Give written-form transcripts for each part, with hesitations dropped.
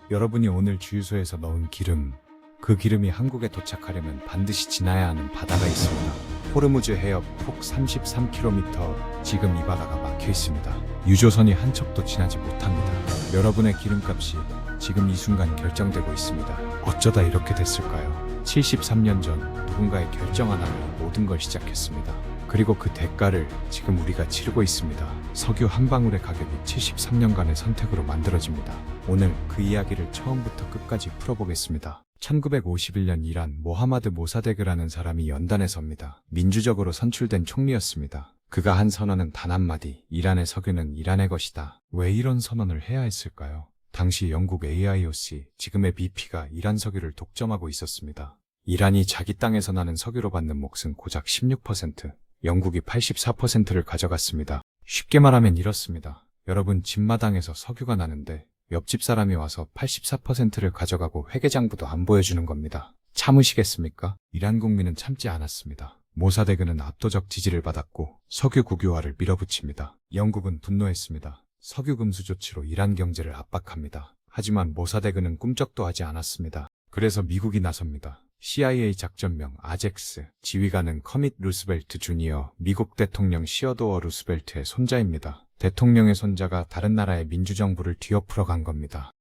여러분이 오늘 주유소에서 넣은 기름, 그 기름이 한국에 도착하려면 반드시 지나야 하는 바다가 있습니다. 호르무즈 해협 폭 33km, 지금 이 바다가 막혀 있습니다. 유조선이 한 척도 지나지 못합니다. 여러분의 기름값이 지금 이 순간 결정되고 있습니다. 어쩌다 이렇게 됐을까요? 73년 전 누군가의 결정 하나로 모든 걸 시작했습니다. 그리고 그 대가를 지금 우리가 치르고 있습니다. 석유 한 방울의 가격이 73년간의 선택으로 만들어집니다. 오늘 그 이야기를 처음부터 끝까지 풀어보겠습니다. 1951년 이란 모하마드 모사데그라는 사람이 연단에 섭니다. 민주적으로 선출된 총리였습니다. 그가 한 선언은 단 한마디, 이란의 석유는 이란의 것이다. 왜 이런 선언을 해야 했을까요? 당시 영국 AIOC, 지금의 BP가 이란 석유를 독점하고 있었습니다. 이란이 자기 땅에서 나는 석유로 받는 몫은 고작 16%, 영국이 84%를 가져갔습니다. 쉽게 말하면 이렇습니다. 여러분 집마당에서 석유가 나는데 옆집 사람이 와서 84%를 가져가고 회계장부도 안 보여주는 겁니다. 참으시겠습니까? 이란 국민은 참지 않았습니다. 모사데그는 압도적 지지를 받았고 석유 국유화를 밀어붙입니다. 영국은 분노했습니다. 석유 금수 조치로 이란 경제를 압박합니다. 하지만 모사데그는 꿈쩍도 하지 않았습니다. 그래서 미국이 나섭니다. CIA 작전명 아젝스, 지휘관은 커밋 루스벨트 주니어, 미국 대통령 시어도어 루스벨트의 손자입니다. 대통령의 손자가 다른 나라의 민주정부를 뒤엎으러 간 겁니다.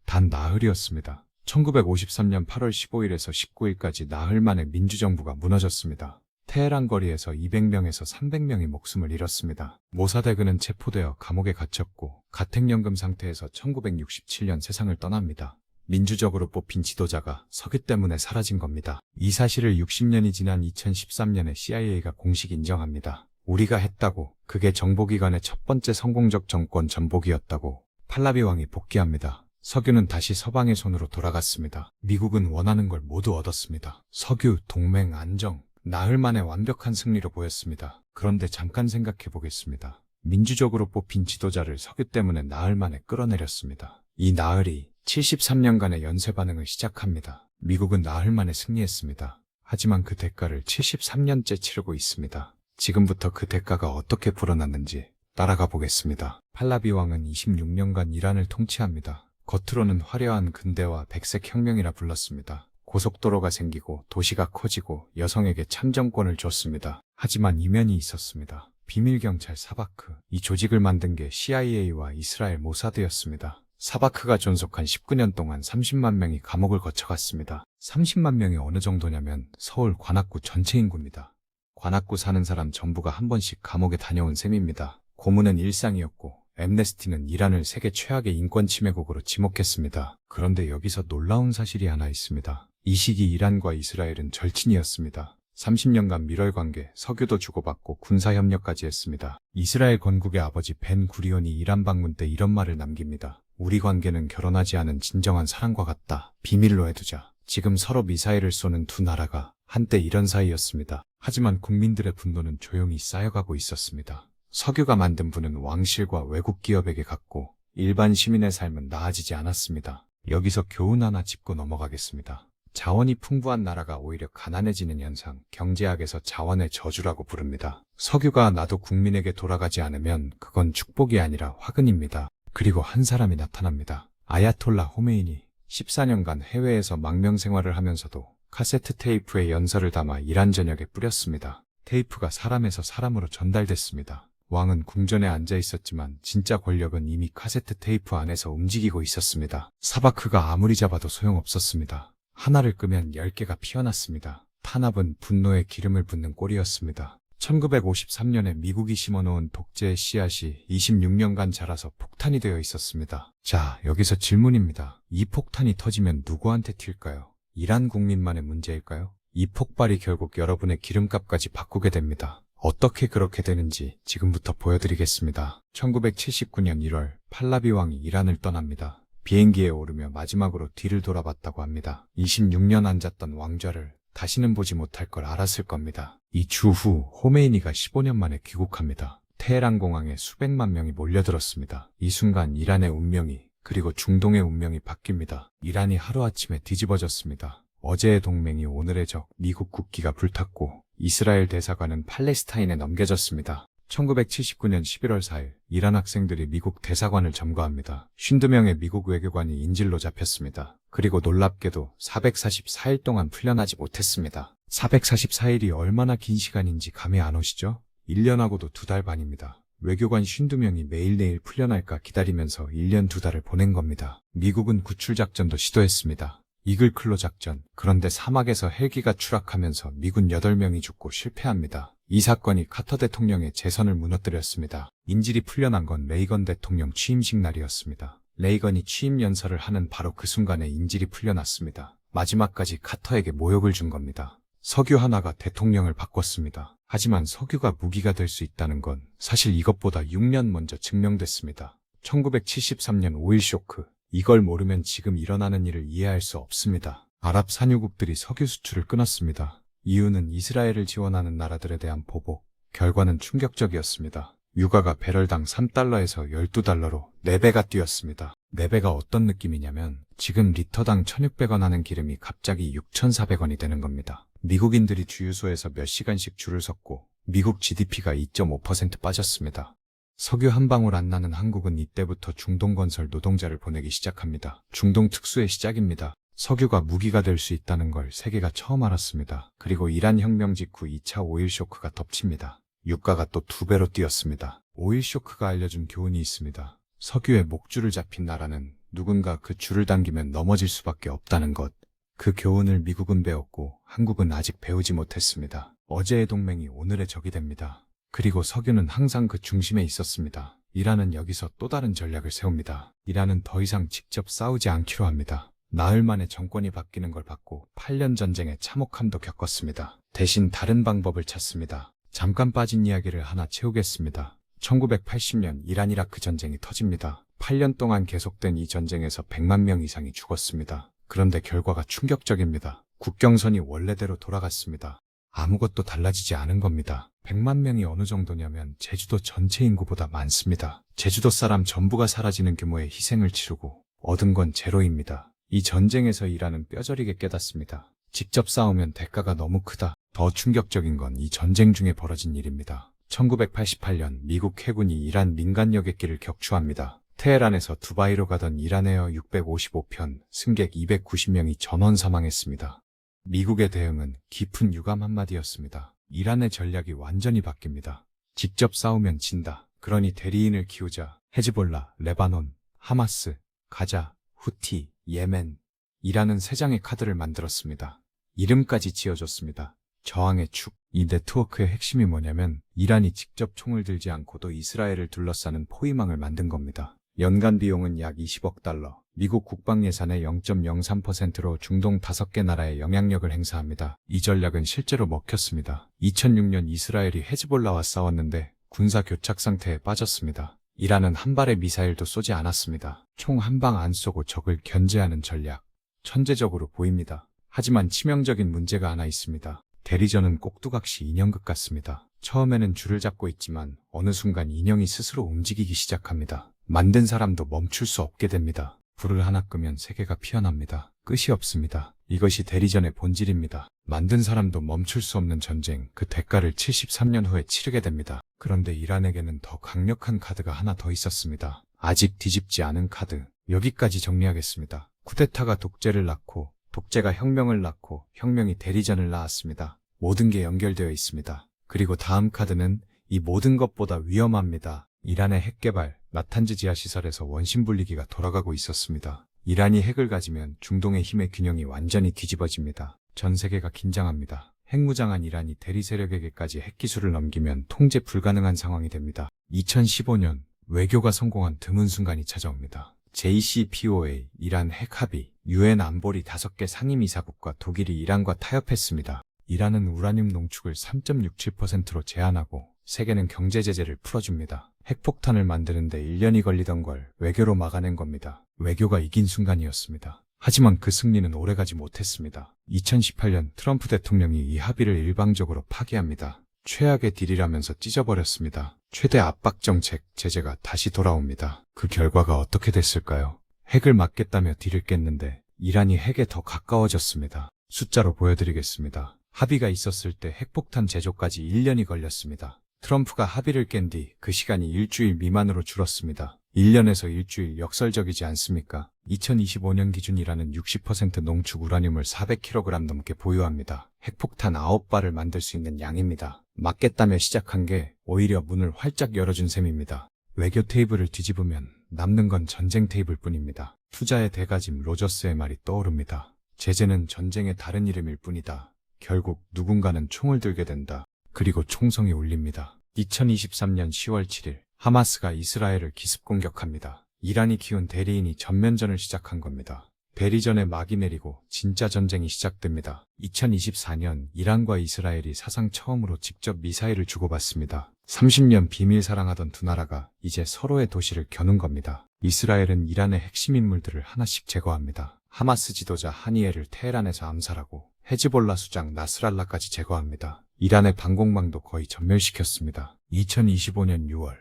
단 나흘이었습니다. 1953년 8월 15일에서 19일까지 나흘 만에 민주정부가 무너졌습니다. 테헤란 거리에서 200명에서 300명이 목숨을 잃었습니다. 모사데그는 체포되어 감옥에 갇혔고 가택연금 상태에서 1967년 세상을 떠납니다. 민주적으로 뽑힌 지도자가 석유 때문에 사라진 겁니다. 이 사실을 60년이 지난 2013년에 CIA가 공식 인정합니다. 우리가 했다고, 그게 정보기관의 첫 번째 성공적 정권 전복이었다고. 팔라비 왕이 복귀합니다. 석유는 다시 서방의 손으로 돌아갔습니다. 미국은 원하는 걸 모두 얻었습니다. 석유, 동맹, 안정, 나흘 만에 완벽한 승리로 보였습니다. 그런데 잠깐 생각해 보겠습니다. 민주적으로 뽑힌 지도자를 석유 때문에 나흘 만에 끌어내렸습니다. 이 나흘이 73년간의 연쇄 반응을 시작합니다. 미국은 나흘 만에 승리했습니다. 하지만 그 대가를 73년째 치르고 있습니다. 지금부터 그 대가가 어떻게 불어났는지 따라가 보겠습니다. 팔라비 왕은 26년간 이란을 통치합니다. 겉으로는 화려한 근대화 백색 혁명이라 불렀습니다. 고속도로가 생기고 도시가 커지고 여성에게 참정권을 줬습니다. 하지만 이면이 있었습니다. 비밀경찰 사바크, 이 조직을 만든 게 CIA와 이스라엘 모사드였습니다. 사바크가 존속한 19년 동안 30만 명이 감옥을 거쳐갔습니다. 30만 명이 어느 정도냐면 서울 관악구 전체 인구입니다. 관악구 사는 사람 전부가 한 번씩 감옥에 다녀온 셈입니다. 고문은 일상이었고 엠네스티는 이란을 세계 최악의 인권 침해국으로 지목했습니다. 그런데 여기서 놀라운 사실이 하나 있습니다. 이 시기 이란과 이스라엘은 절친이었습니다. 30년간 밀월관계, 석유도 주고받고 군사협력까지 했습니다. 이스라엘 건국의 아버지 벤 구리온이 이란 방문 때 이런 말을 남깁니다. 우리 관계는 결혼하지 않은 진정한 사랑과 같다. 비밀로 해두자. 지금 서로 미사일을 쏘는 두 나라가 한때 이런 사이였습니다. 하지만 국민들의 분노는 조용히 쌓여가고 있었습니다. 석유가 만든 부는 왕실과 외국 기업에게 갔고 일반 시민의 삶은 나아지지 않았습니다. 여기서 교훈 하나 짚고 넘어가겠습니다. 자원이 풍부한 나라가 오히려 가난해지는 현상, 경제학에서 자원의 저주라고 부릅니다. 석유가 나도 국민에게 돌아가지 않으면 그건 축복이 아니라 화근입니다. 그리고 한 사람이 나타납니다. 아야톨라 호메이니. 14년간 해외에서 망명 생활을 하면서도 카세트 테이프에 연설을 담아 이란 전역에 뿌렸습니다. 테이프가 사람에서 사람으로 전달됐습니다. 왕은 궁전에 앉아 있었지만 진짜 권력은 이미 카세트 테이프 안에서 움직이고 있었습니다. 사바크가 아무리 잡아도 소용없었습니다. 하나를 끄면 10개가 피어났습니다. 탄압은 분노에 기름을 붓는 꼴이었습니다. 1953년에 미국이 심어놓은 독재의 씨앗이 26년간 자라서 폭탄이 되어 있었습니다. 자, 여기서 질문입니다. 이 폭탄이 터지면 누구한테 튈까요? 이란 국민만의 문제일까요? 이 폭발이 결국 여러분의 기름값까지 바꾸게 됩니다. 어떻게 그렇게 되는지 지금부터 보여드리겠습니다. 1979년 1월 팔라비 왕이 이란을 떠납니다. 비행기에 오르며 마지막으로 뒤를 돌아봤다고 합니다. 26년 앉았던 왕좌를 다시는 보지 못할 걸 알았을 겁니다. 이 주 후 호메이니가 15년 만에 귀국합니다. 테헤란 공항에 수백만 명이 몰려들었습니다. 이 순간 이란의 운명이, 그리고 중동의 운명이 바뀝니다. 이란이 하루아침에 뒤집어졌습니다. 어제의 동맹이 오늘의 적 미국 국기가 불탔고 이스라엘 대사관은 팔레스타인에 넘겨졌습니다. 1979년 11월 4일 이란 학생들이 미국 대사관을 점거합니다. 52명의 미국 외교관이 인질로 잡혔습니다. 그리고 놀랍게도 444일 동안 풀려나지 못했습니다. 444일이 얼마나 긴 시간인지 감이 안 오시죠? 1년하고도 2달 반입니다. 외교관 52명이 매일 내일 풀려날까 기다리면서 1년 2달을 보낸 겁니다. 미국은 구출작전도 시도했습니다. 이글클로 작전. 그런데 사막에서 헬기가 추락하면서 미군 8명이 죽고 실패합니다. 이 사건이 카터 대통령의 재선을 무너뜨렸습니다. 인질이 풀려난 건 레이건 대통령 취임식 날이었습니다. 레이건이 취임 연설을 하는 바로 그 순간에 인질이 풀려났습니다. 마지막까지 카터에게 모욕을 준 겁니다. 석유 하나가 대통령을 바꿨습니다. 하지만 석유가 무기가 될 수 있다는 건 사실 이것보다 6년 먼저 증명됐습니다. 1973년 오일 쇼크. 이걸 모르면 지금 일어나는 일을 이해할 수 없습니다. 아랍 산유국들이 석유 수출을 끊었습니다. 이유는 이스라엘을 지원하는 나라들에 대한 보복. 결과는 충격적이었습니다. 유가가 배럴당 3달러에서 12달러로 4배가 뛰었습니다. 4배가 어떤 느낌이냐면 지금 리터당 1,600원 하는 기름이 갑자기 6,400원이 되는 겁니다. 미국인들이 주유소에서 몇 시간씩 줄을 섰고 미국 GDP가 2.5% 빠졌습니다. 석유 한 방울 안 나는 한국은 이때부터 중동건설 노동자를 보내기 시작합니다. 중동 특수의 시작입니다. 석유가 무기가 될 수 있다는 걸 세계가 처음 알았습니다. 그리고 이란 혁명 직후 2차 오일 쇼크가 덮칩니다. 유가가 또 2배로 뛰었습니다. 오일 쇼크가 알려준 교훈이 있습니다. 석유에 목줄을 잡힌 나라는 누군가 그 줄을 당기면 넘어질 수밖에 없다는 것. 그 교훈을 미국은 배웠고 한국은 아직 배우지 못했습니다. 어제의 동맹이 오늘의 적이 됩니다. 그리고 석유는 항상 그 중심에 있었습니다. 이란은 여기서 또 다른 전략을 세웁니다. 이란은 더 이상 직접 싸우지 않기로 합니다. 나흘 만에 정권이 바뀌는 걸 봤고 8년 전쟁의 참혹함도 겪었습니다. 대신 다른 방법을 찾습니다. 잠깐 빠진 이야기를 하나 채우겠습니다. 1980년 이란-이라크 전쟁이 터집니다. 8년 동안 계속된 이 전쟁에서 100만 명 이상이 죽었습니다. 그런데 결과가 충격적입니다. 국경선이 원래대로 돌아갔습니다. 아무것도 달라지지 않은 겁니다. 100만 명이 어느 정도냐면 제주도 전체 인구보다 많습니다. 제주도 사람 전부가 사라지는 규모의 희생을 치르고 얻은 건 제로입니다. 이 전쟁에서 이란은 뼈저리게 깨닫습니다. 직접 싸우면 대가가 너무 크다. 더 충격적인 건 이 전쟁 중에 벌어진 일입니다. 1988년 미국 해군이 이란 민간 여객기를 격추합니다. 테헤란에서 두바이로 가던 이란에어 655편, 승객 290명이 전원 사망했습니다. 미국의 대응은 깊은 유감 한마디였습니다. 이란의 전략이 완전히 바뀝니다. 직접 싸우면 진다. 그러니 대리인을 키우자. 헤즈볼라, 레바논, 하마스, 가자, 후티, 예멘. 이란은 세 장의 카드를 만들었습니다. 이름까지 지어줬습니다. 저항의 축. 이 네트워크의 핵심이 뭐냐면 이란이 직접 총을 들지 않고도 이스라엘을 둘러싸는 포위망을 만든 겁니다. 연간 비용은 약 20억 달러. 미국 국방 예산의 0.03%로 중동 5개 나라에 영향력을 행사합니다. 이 전략은 실제로 먹혔습니다. 2006년 이스라엘이 헤즈볼라와 싸웠는데 군사 교착 상태에 빠졌습니다. 이란은 한 발의 미사일도 쏘지 않았습니다. 총 한 방 안 쏘고 적을 견제하는 전략. 천재적으로 보입니다. 하지만 치명적인 문제가 하나 있습니다. 대리전은 꼭두각시 인형극 같습니다. 처음에는 줄을 잡고 있지만 어느 순간 인형이 스스로 움직이기 시작합니다. 만든 사람도 멈출 수 없게 됩니다. 불을 하나 끄면 세계가 피어납니다. 끝이 없습니다. 이것이 대리전의 본질입니다. 만든 사람도 멈출 수 없는 전쟁, 그 대가를 73년 후에 치르게 됩니다. 그런데 이란에게는 더 강력한 카드가 하나 더 있었습니다. 아직 뒤집지 않은 카드. 여기까지 정리하겠습니다. 쿠데타가 독재를 낳고, 독재가 혁명을 낳고, 혁명이 대리전을 낳았습니다. 모든 게 연결되어 있습니다. 그리고 다음 카드는 이 모든 것보다 위험합니다. 이란의 핵개발, 나탄즈 지하시설에서 원심 분리기가 돌아가고 있었습니다. 이란이 핵을 가지면 중동의 힘의 균형이 완전히 뒤집어집니다. 전 세계가 긴장합니다. 핵무장한 이란이 대리 세력에게까지 핵기술을 넘기면 통제 불가능한 상황이 됩니다. 2015년 외교가 성공한 드문 순간이 찾아옵니다. JCPOA, 이란 핵합의, UN 안보리 5개 상임이사국과 독일이 이란과 타협했습니다. 이란은 우라늄 농축을 3.67%로 제한하고 세계는 경제 제재를 풀어줍니다. 핵폭탄을 만드는데 1년이 걸리던 걸 외교로 막아낸 겁니다. 외교가 이긴 순간이었습니다. 하지만 그 승리는 오래가지 못했습니다. 2018년 트럼프 대통령이 이 합의를 일방적으로 파기합니다. 최악의 딜이라면서 찢어버렸습니다. 최대 압박 정책, 제재가 다시 돌아옵니다. 그 결과가 어떻게 됐을까요? 핵을 막겠다며 딜을 깼는데 이란이 핵에 더 가까워졌습니다. 숫자로 보여드리겠습니다. 합의가 있었을 때 핵폭탄 제조까지 1년이 걸렸습니다. 트럼프가 합의를 깬 뒤 그 시간이 일주일 미만으로 줄었습니다. 1년에서 일주일 역설적이지 않습니까? 2025년 기준 이란은 60% 농축 우라늄을 400kg 넘게 보유합니다. 핵폭탄 9발을 만들 수 있는 양입니다. 막겠다며 시작한 게 오히려 문을 활짝 열어준 셈입니다. 외교 테이블을 뒤집으면 남는 건 전쟁 테이블 뿐입니다. 투자의 대가짐 로저스의 말이 떠오릅니다. 제재는 전쟁의 다른 이름일 뿐이다. 결국 누군가는 총을 들게 된다. 그리고 총성이 울립니다. 2023년 10월 7일 하마스가 이스라엘을 기습 공격합니다. 이란이 키운 대리인이 전면전을 시작한 겁니다. 대리전에 막이 내리고 진짜 전쟁이 시작됩니다. 2024년 이란과 이스라엘이 사상 처음으로 직접 미사일을 주고받습니다. 30년 비밀 사랑하던 두 나라가 이제 서로의 도시를 겨눈 겁니다. 이스라엘은 이란의 핵심 인물들을 하나씩 제거합니다. 하마스 지도자 하니에를 테헤란에서 암살하고 헤즈볼라 수장 나스랄라까지 제거합니다. 이란의 방공망도 거의 전멸시켰습니다. 2025년 6월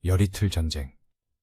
열이틀 전쟁.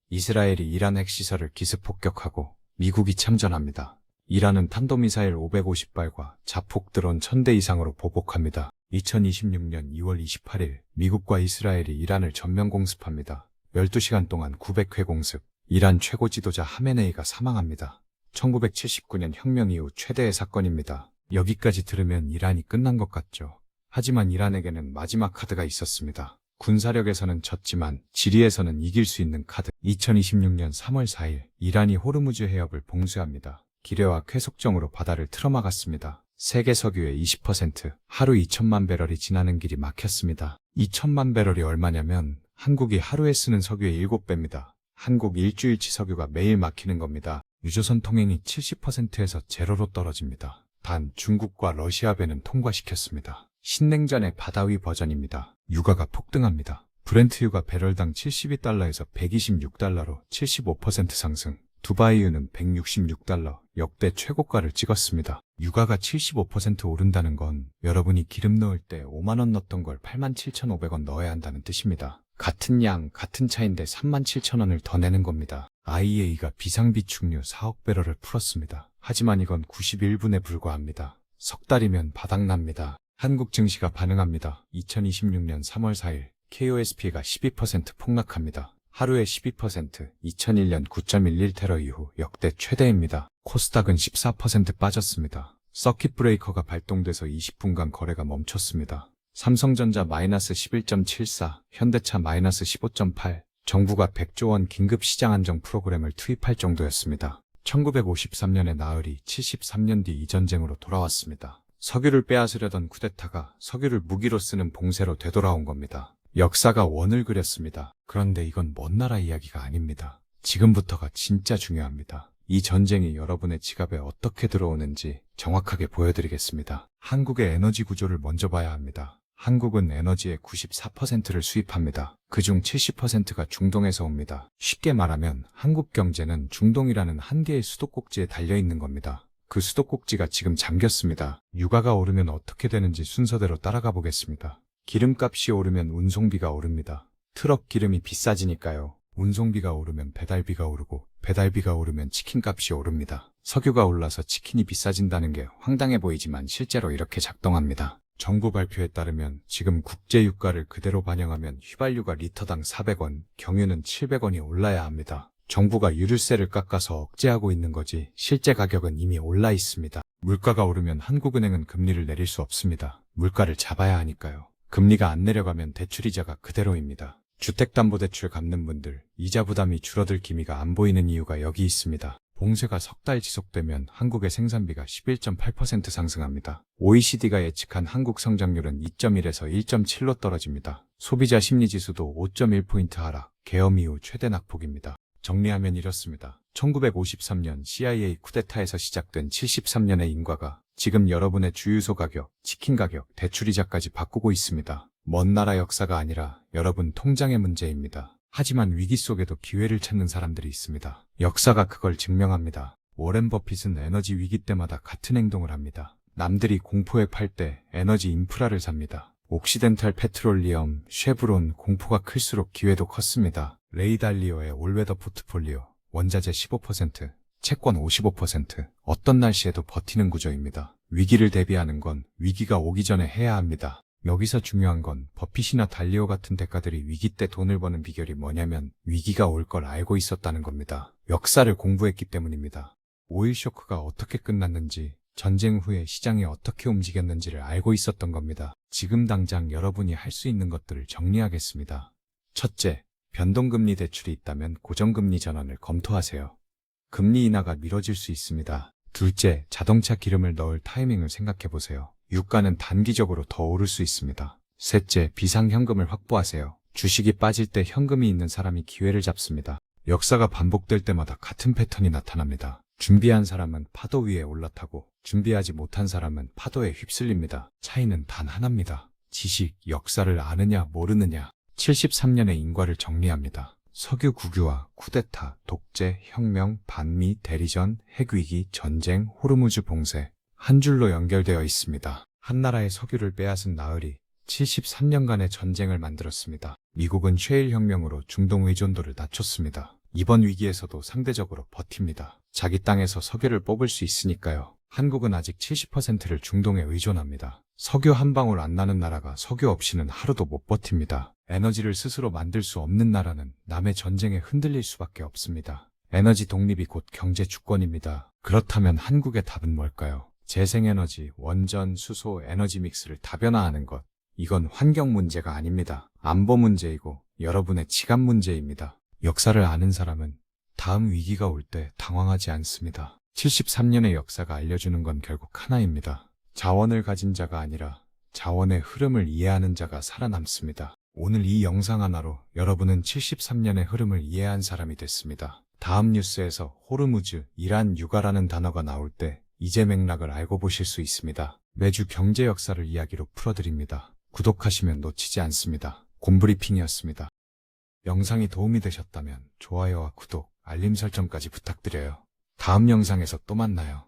이스라엘이 이란 핵시설을 기습 폭격하고 미국이 참전합니다. 이란은 탄도미사일 550발과 자폭 드론 1000대 이상으로 보복합니다. 2026년 2월 28일 미국과 이스라엘이 이란을 전면 공습합니다. 12시간 동안 900회 공습. 이란 최고 지도자 하메네이가 사망합니다. 1979년 혁명 이후 최대의 사건입니다. 여기까지 들으면 이란이 끝난 것 같죠. 하지만 이란에게는 마지막 카드가 있었습니다. 군사력에서는 졌지만 지리에서는 이길 수 있는 카드. 2026년 3월 4일 이란이 호르무즈 해협을 봉쇄합니다. 기뢰와 쾌속정으로 바다를 틀어막았습니다. 세계 석유의 20%, 하루 2천만 배럴이 지나는 길이 막혔습니다. 2천만 배럴이 얼마냐면 한국이 하루에 쓰는 석유의 7배입니다. 한국 일주일치 석유가 매일 막히는 겁니다. 유조선 통행이 70%에서 제로로 떨어집니다. 단 중국과 러시아 배는 통과시켰습니다. 신냉전의 바다 위 버전입니다. 유가가 폭등합니다. 브렌트 유가 배럴당 72달러에서 126달러로 75% 상승. 두바이유는 166달러, 역대 최고가를 찍었습니다. 유가가 75% 오른다는 건 여러분이 기름 넣을 때 5만원 넣었던 걸 87,500원 넣어야 한다는 뜻입니다. 같은 양, 같은 차인데 37,000원을 더 내는 겁니다. IEA가 비상비축류 4억 배럴을 풀었습니다. 하지만 이건 91분에 불과합니다. 석 달이면 바닥납니다. 한국 증시가 반응합니다. 2026년 3월 4일 KOSP가 12% 폭락합니다. 하루에 12%, 2001년 9.11 테러 이후 역대 최대입니다. 코스닥은 14% 빠졌습니다. 서킷 브레이커가 발동돼서 20분간 거래가 멈췄습니다. 삼성전자 마이너스 11.74, 현대차 마이너스 15.8, 정부가 100조 원 긴급 시장 안정 프로그램을 투입할 정도였습니다. 1953년의 나흘이 73년 뒤 이 전쟁으로 돌아왔습니다. 석유를 빼앗으려던 쿠데타가 석유를 무기로 쓰는 봉쇄로 되돌아온 겁니다. 역사가 원을 그렸습니다. 그런데 이건 먼 나라 이야기가 아닙니다. 지금부터가 진짜 중요합니다. 이 전쟁이 여러분의 지갑에 어떻게 들어오는지 정확하게 보여드리겠습니다. 한국의 에너지 구조를 먼저 봐야 합니다. 한국은 에너지의 94%를 수입합니다. 그중 70%가 중동에서 옵니다. 쉽게 말하면 한국 경제는 중동이라는 한 개의 수도꼭지에 달려있는 겁니다. 그 수도꼭지가 지금 잠겼습니다. 유가가 오르면 어떻게 되는지 순서대로 따라가 보겠습니다. 기름값이 오르면 운송비가 오릅니다. 트럭 기름이 비싸지니까요. 운송비가 오르면 배달비가 오르고 배달비가 오르면 치킨값이 오릅니다. 석유가 올라서 치킨이 비싸진다는 게 황당해 보이지만 실제로 이렇게 작동합니다. 정부 발표에 따르면 지금 국제유가를 그대로 반영하면 휘발유가 리터당 400원, 경유는 700원이 올라야 합니다. 정부가 유류세를 깎아서 억제하고 있는 거지 실제 가격은 이미 올라 있습니다. 물가가 오르면 한국은행은 금리를 내릴 수 없습니다. 물가를 잡아야 하니까요. 금리가 안 내려가면 대출이자가 그대로입니다. 주택담보대출 갚는 분들, 이자 부담이 줄어들 기미가 안 보이는 이유가 여기 있습니다. 봉쇄가 석 달 지속되면 한국의 생산비가 11.8% 상승합니다. OECD가 예측한 한국 성장률은 2.1에서 1.7로 떨어집니다. 소비자 심리지수도 5.1포인트 하락, 계엄 이후 최대 낙폭입니다. 정리하면 이렇습니다. 1953년 CIA 쿠데타에서 시작된 73년의 인과가 지금 여러분의 주유소 가격, 치킨 가격, 대출이자까지 바꾸고 있습니다. 먼 나라 역사가 아니라 여러분 통장의 문제입니다. 하지만 위기 속에도 기회를 찾는 사람들이 있습니다. 역사가 그걸 증명합니다. 워렌 버핏은 에너지 위기 때마다 같은 행동을 합니다. 남들이 공포에 팔 때 에너지 인프라를 삽니다. 옥시덴탈 페트롤리엄, 쉐브론 공포가 클수록 기회도 컸습니다. 레이 달리오의 올웨더 포트폴리오, 원자재 15%, 채권 55%, 어떤 날씨에도 버티는 구조입니다. 위기를 대비하는 건 위기가 오기 전에 해야 합니다. 여기서 중요한 건 버핏이나 달리오 같은 대가들이 위기 때 돈을 버는 비결이 뭐냐면 위기가 올 걸 알고 있었다는 겁니다. 역사를 공부했기 때문입니다. 오일 쇼크가 어떻게 끝났는지, 전쟁 후에 시장이 어떻게 움직였는지를 알고 있었던 겁니다. 지금 당장 여러분이 할 수 있는 것들을 정리하겠습니다. 첫째, 변동금리 대출이 있다면 고정금리 전환을 검토하세요. 금리 인하가 미뤄질 수 있습니다. 둘째, 자동차 기름을 넣을 타이밍을 생각해보세요. 유가는 단기적으로 더 오를 수 있습니다. 셋째, 비상현금을 확보하세요. 주식이 빠질 때 현금이 있는 사람이 기회를 잡습니다. 역사가 반복될 때마다 같은 패턴이 나타납니다. 준비한 사람은 파도 위에 올라타고 준비하지 못한 사람은 파도에 휩쓸립니다. 차이는 단 하나입니다. 지식, 역사를 아느냐 모르느냐. 73년의 인과를 정리합니다. 석유 국유화, 쿠데타, 독재, 혁명, 반미, 대리전, 핵위기, 전쟁, 호르무즈 봉쇄 한 줄로 연결되어 있습니다. 한 나라의 석유를 빼앗은 나흘이 73년간의 전쟁을 만들었습니다. 미국은 셰일 혁명으로 중동 의존도를 낮췄습니다. 이번 위기에서도 상대적으로 버팁니다. 자기 땅에서 석유를 뽑을 수 있으니까요. 한국은 아직 70%를 중동에 의존합니다. 석유 한 방울 안 나는 나라가 석유 없이는 하루도 못 버팁니다. 에너지를 스스로 만들 수 없는 나라는 남의 전쟁에 흔들릴 수밖에 없습니다. 에너지 독립이 곧 경제 주권입니다. 그렇다면 한국의 답은 뭘까요? 재생에너지, 원전, 수소, 에너지 믹스를 다변화하는 것. 이건 환경 문제가 아닙니다. 안보 문제이고 여러분의 지갑 문제입니다. 역사를 아는 사람은 다음 위기가 올 때 당황하지 않습니다. 73년의 역사가 알려주는 건 결국 하나입니다. 자원을 가진 자가 아니라 자원의 흐름을 이해하는 자가 살아남습니다. 오늘 이 영상 하나로 여러분은 73년의 흐름을 이해한 사람이 됐습니다. 다음 뉴스에서 호르무즈, 이란 유가라는 단어가 나올 때 이제 맥락을 알고 보실 수 있습니다. 매주 경제 역사를 이야기로 풀어드립니다. 구독하시면 놓치지 않습니다. 곰브리핑이었습니다. 영상이 도움이 되셨다면 좋아요와 구독, 알림 설정까지 부탁드려요. 다음 영상에서 또 만나요.